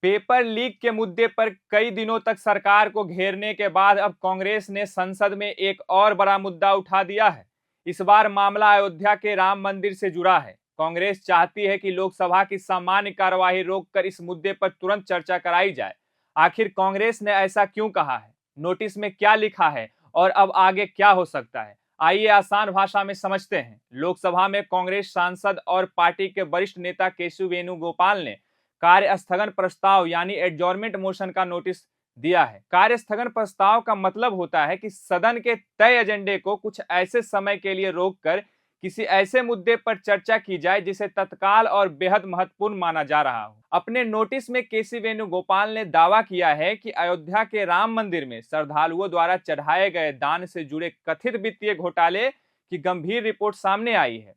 Paper leak के मुद्दे पर कई दिनों तक सरकार को घेरने के बाद अब कांग्रेस ने संसद में एक और बड़ा मुद्दा उठा दिया है। इस बार मामला अयोध्या के राम मंदिर से जुड़ा है। कांग्रेस चाहती है कि लोकसभा की सामान्य कार्यवाही रोककर इस मुद्दे पर तुरंत चर्चा कराई जाए। आखिर कांग्रेस ने ऐसा क्यों कहा है, नोटिस में क्या लिखा है और अब आगे क्या हो सकता है, आइए आसान भाषा में समझते हैं। लोकसभा में कांग्रेस सांसद और पार्टी के वरिष्ठ नेता केशव वेणुगोपाल ने कार्य स्थगन प्रस्ताव यानी एडजॉर्नमेंट मोशन का नोटिस दिया है। कार्य स्थगन प्रस्ताव का मतलब होता है कि सदन के तय एजेंडे को कुछ ऐसे समय के लिए रोककर किसी ऐसे मुद्दे पर चर्चा की जाए जिसे तत्काल और बेहद महत्वपूर्ण माना जा रहा हो। अपने नोटिस में केसी वेणुगोपाल ने दावा किया है कि अयोध्या के राम मंदिर में श्रद्धालुओं द्वारा चढ़ाए गए दान से जुड़े कथित वित्तीय घोटाले की गंभीर रिपोर्ट सामने आई है।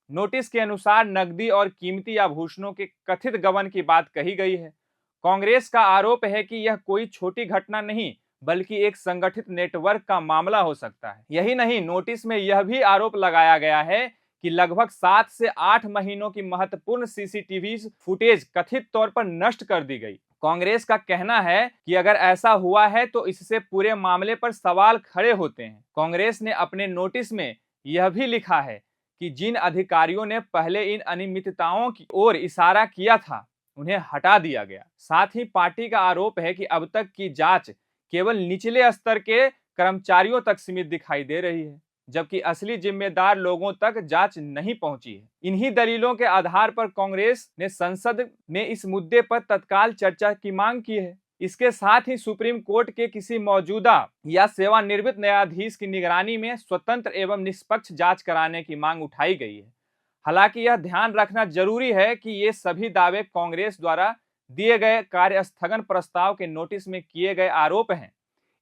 नोटिस के अनुसार नकदी और कीमती आभूषणों के कथित गबन की बात कही गई है। कांग्रेस का आरोप है कि यह कोई छोटी घटना नहीं बल्कि एक संगठित नेटवर्क का मामला हो सकता है। यही नहीं, नोटिस में यह भी आरोप लगाया गया है कि लगभग 7 से 8 महीनों की महत्वपूर्ण सीसीटीवी फुटेज कथित तौर पर नष्ट कर दी गई। कांग्रेस का कहना है कि अगर ऐसा हुआ है तो इससे पूरे मामले पर सवाल खड़े होते हैं। कांग्रेस ने अपने नोटिस में यह भी लिखा है कि जिन अधिकारियों ने पहले इन अनियमितताओं की ओर इशारा किया था उन्हें हटा दिया गया। साथ ही पार्टी का आरोप है कि अब तक की जांच केवल निचले स्तर के कर्मचारियों तक सीमित दिखाई दे रही है, जबकि असली जिम्मेदार लोगों तक जांच नहीं पहुंची है। इन्हीं दलीलों के आधार पर कांग्रेस ने संसद में इस मुद्दे पर तत्काल चर्चा की मांग की है। इसके साथ ही सुप्रीम कोर्ट के किसी मौजूदा या सेवानिवृत्त न्यायाधीश की निगरानी में स्वतंत्र एवं निष्पक्ष जांच कराने की मांग उठाई गई है। हालांकि यह ध्यान रखना जरूरी है कि ये सभी दावे कांग्रेस द्वारा दिए गए कार्य स्थगन प्रस्ताव के नोटिस में किए गए आरोप हैं।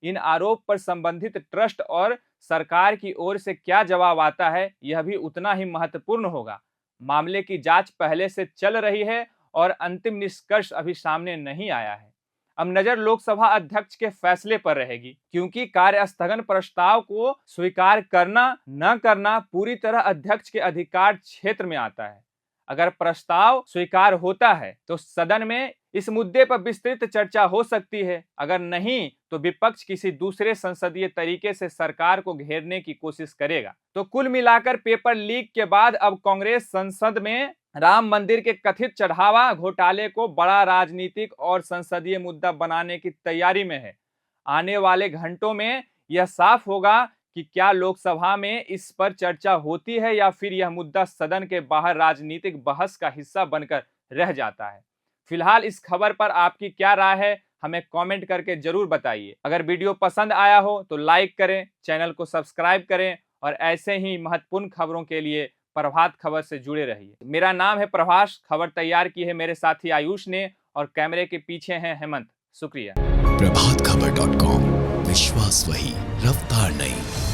इन आरोप पर संबंधित ट्रस्ट और सरकार की ओर से क्या जवाब आता है, यह भी उतना ही महत्वपूर्ण होगा। मामले की जांच पहले से चल रही है और अंतिम निष्कर्ष अभी सामने नहीं आया है। अब नजर लोकसभा अध्यक्ष के फैसले पर रहेगी, क्योंकि कार्य स्थगन प्रस्ताव को स्वीकार करना न करना पूरी तरह अध्यक्ष के अधिकार क्षेत्र में आता है। अगर प्रस्ताव स्वीकार होता है तो सदन में इस मुद्दे पर विस्तृत चर्चा हो सकती है, अगर नहीं तो विपक्ष किसी दूसरे संसदीय तरीके से सरकार को घेरने की कोशिश करेगा। तो कुल मिलाकर पेपर लीक के बाद अब कांग्रेस संसद में राम मंदिर के कथित चढ़ावा घोटाले को बड़ा राजनीतिक और संसदीय मुद्दा बनाने की तैयारी में है। आने वाले घंटों में यह साफ होगा कि क्या लोकसभा में इस पर चर्चा होती है या फिर यह मुद्दा सदन के बाहर राजनीतिक बहस का हिस्सा बनकर रह जाता है। फिलहाल इस खबर पर आपकी क्या राय है, हमें कमेंट करके जरूर बताइए। अगर वीडियो पसंद आया हो तो लाइक करें, चैनल को सब्सक्राइब करें और ऐसे ही महत्वपूर्ण खबरों के लिए प्रभात खबर से जुड़े रहिए। मेरा नाम है प्रभाष, खबर तैयार की है मेरे साथी आयुष ने और कैमरे के पीछे हैं हेमंत। शुक्रिया। प्रभातखबर.com, विश्वास वही, रफ्तार नहीं।